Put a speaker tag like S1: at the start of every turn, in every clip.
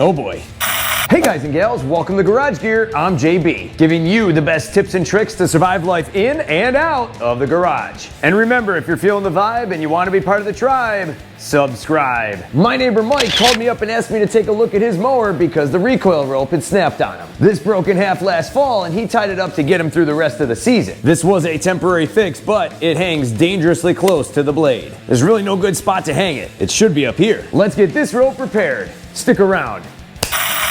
S1: Oh boy. Hey guys and gals, welcome to Garage Gear. I'm JB, giving you the best tips and tricks to survive life in and out of the garage. And remember, if you're feeling the vibe and you want to be part of the tribe, subscribe. My neighbor Mike called me up and asked me to take a look at his mower because the recoil rope had snapped on him. This broke in half last fall and he tied it up to get him through the rest of the season. This was a temporary fix, but it hangs dangerously close to the blade. There's really no good spot to hang it. It should be up here. Let's get this rope repaired. Stick around.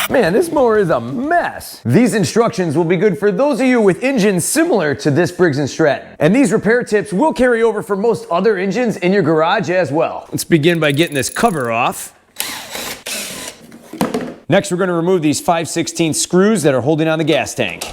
S1: Man, this mower is a mess. These instructions will be good for those of you with engines similar to this Briggs & Stratton. And these repair tips will carry over for most other engines in your garage as well. Let's begin by getting this cover off. Next, we're going to remove these 5/16 screws that are holding on the gas tank.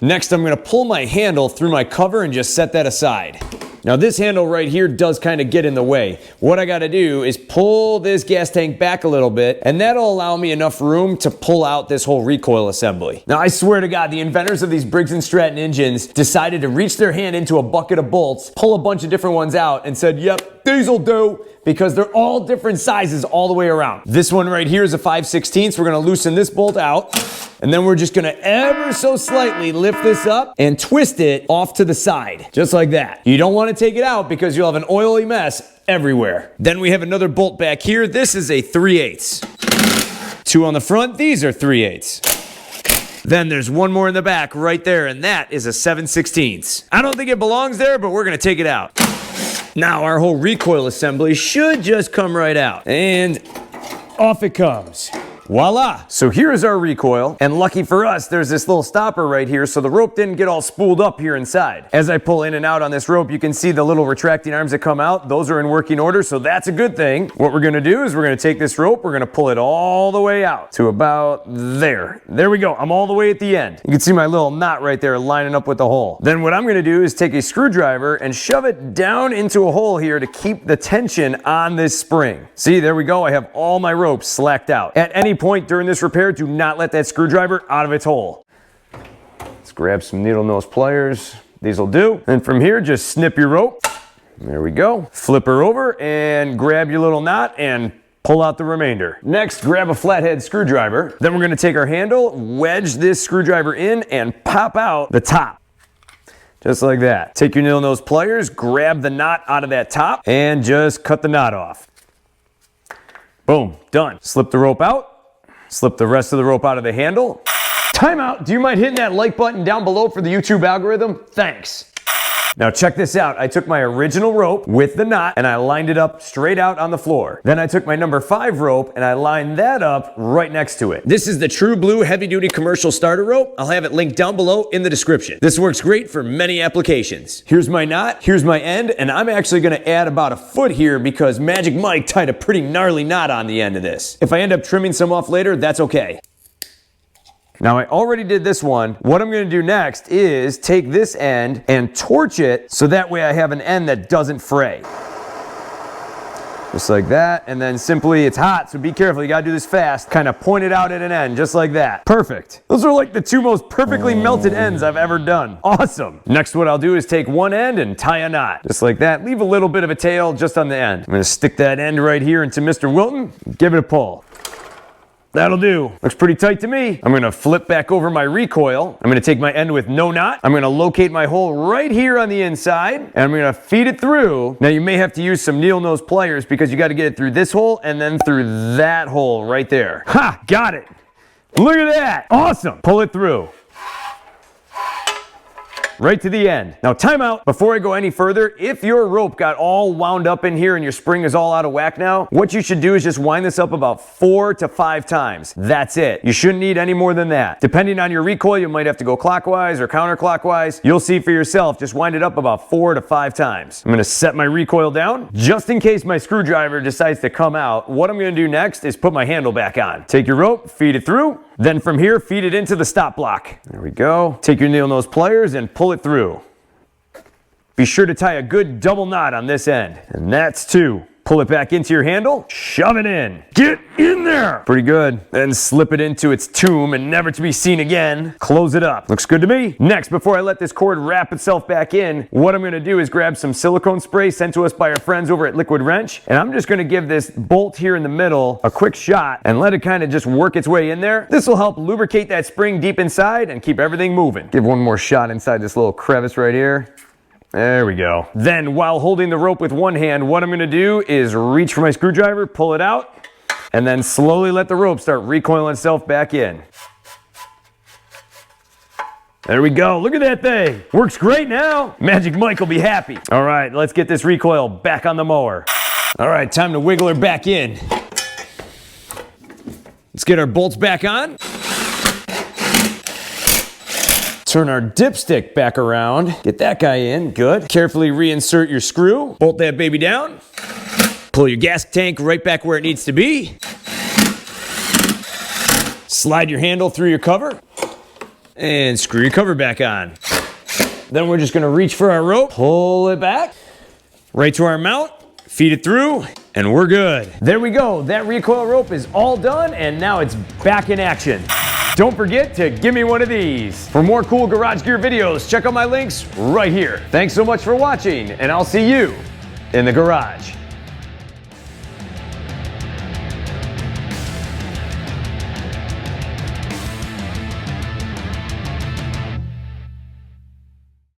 S1: Next, I'm going to pull my handle through my cover and just set that aside. Now this handle right here does kind of get in the way. What I got to do is pull this gas tank back a little bit, and that'll allow me enough room to pull out this whole recoil assembly. Now I swear to God, the inventors of these Briggs & Stratton engines decided to reach their hand into a bucket of bolts, pull a bunch of different ones out, and said, yep, these'll do, because they're all different sizes all the way around. This one right here is a 5/16, so we're going to loosen this bolt out. And then we're just gonna ever so slightly lift this up and twist it off to the side, just like that. You don't wanna take it out because you'll have an oily mess everywhere. Then we have another bolt back here. This is a 3/8. Two on the front, these are 3/8. Then there's one more in the back right there, and that is a 7/16. I don't think it belongs there, but we're gonna take it out. Now our whole recoil assembly should just come right out. And off it comes. Voila! So here is our recoil, and lucky for us, there's this little stopper right here so the rope didn't get all spooled up here inside. As I pull in and out on this rope, you can see the little retracting arms that come out. Those are in working order, so that's a good thing. What we're gonna do is we're gonna take this rope, we're gonna pull it all the way out to about there. There we go, I'm all the way at the end. You can see my little knot right there lining up with the hole. Then what I'm gonna do is take a screwdriver and shove it down into a hole here to keep the tension on this spring. See, there we go, I have all my ropes slacked out. At any point during this repair, do not let that screwdriver out of its hole. Let's grab some needle nose pliers. These will do. And from here, just snip your rope. There we go. Flip her over and grab your little knot and pull out the remainder. Next, grab a flathead screwdriver. Then we're going to take our handle, wedge this screwdriver in, and pop out the top. Just like that. Take your needle nose pliers, grab the knot out of that top, and just cut the knot off. Boom, done. Slip the rope out. Slip the rest of the rope out of the handle. Time out. Do you mind hitting that like button down below for the YouTube algorithm? Thanks. Now check this out. I took my original rope with the knot and I lined it up straight out on the floor. Then I took my number 5 rope and I lined that up right next to it. This is the True Blue heavy duty commercial starter rope. I'll have it linked down below in the description. This works great for many applications. Here's my knot, here's my end, and I'm actually gonna add about a foot here because Magic Mike tied a pretty gnarly knot on the end of this. If I end up trimming some off later, that's okay. Now I already did this one. What I'm gonna do next is take this end and torch it so that way I have an end that doesn't fray. Just like that, and then simply, it's hot, so be careful, you gotta do this fast. Kind of point it out at an end, just like that. Perfect. Those are like the 2 most perfectly melted ends I've ever done. Awesome. Next, what I'll do is take one end and tie a knot. Just like that, leave a little bit of a tail just on the end. I'm gonna stick that end right here into Mr. Wilton, give it a pull. That'll do. Looks pretty tight to me. I'm gonna flip back over my recoil. I'm gonna take my end with no knot. I'm gonna locate my hole right here on the inside, and I'm gonna feed it through. Now you may have to use some needle nose pliers because you gotta get it through this hole and then through that hole right there. Ha! Got it! Look at that! Awesome! Pull it through. Right to the end. Now time out. Before I go any further, if your rope got all wound up in here and your spring is all out of whack now, what you should do is just wind this up about 4 to 5 times. That's it. You shouldn't need any more than that. Depending on your recoil, you might have to go clockwise or counterclockwise. You'll see for yourself. Just wind it up about 4 to 5 times. I'm gonna set my recoil down. Just in case my screwdriver decides to come out, what I'm gonna do next is put my handle back on. Take your rope, feed it through. Then from here, feed it into the stop block. There we go. Take your needle nose pliers and pull it through. Be sure to tie a good double knot on this end. And that's 2. Pull it back into your handle, shove it in. Get in there. Pretty good. Then slip it into its tomb and never to be seen again. Close it up. Looks good to me. Next, before I let this cord wrap itself back in, what I'm gonna do is grab some silicone spray sent to us by our friends over at Liquid Wrench, and I'm just gonna give this bolt here in the middle a quick shot and let it kind of just work its way in there. This will help lubricate that spring deep inside and keep everything moving. Give one more shot inside this little crevice right here. There we go. Then, while holding the rope with one hand, what I'm gonna do is reach for my screwdriver, pull it out, and then slowly let the rope start recoiling itself back in. There we go. Look at that thing. Works great now. Magic Mike will be happy. All right, let's get this recoil back on the mower. All right, time to wiggle her back in. Let's get our bolts back on. Turn our dipstick back around. Get that guy in, good. Carefully reinsert your screw. Bolt that baby down. Pull your gas tank right back where it needs to be. Slide your handle through your cover. And screw your cover back on. Then we're just gonna reach for our rope, pull it back, right to our mount, feed it through, and we're good. There we go. That recoil rope is all done, and now it's back in action. Don't forget to give me one of these. For more cool garage gear videos, check out my links right here. Thanks so much for watching, and I'll see you in the garage.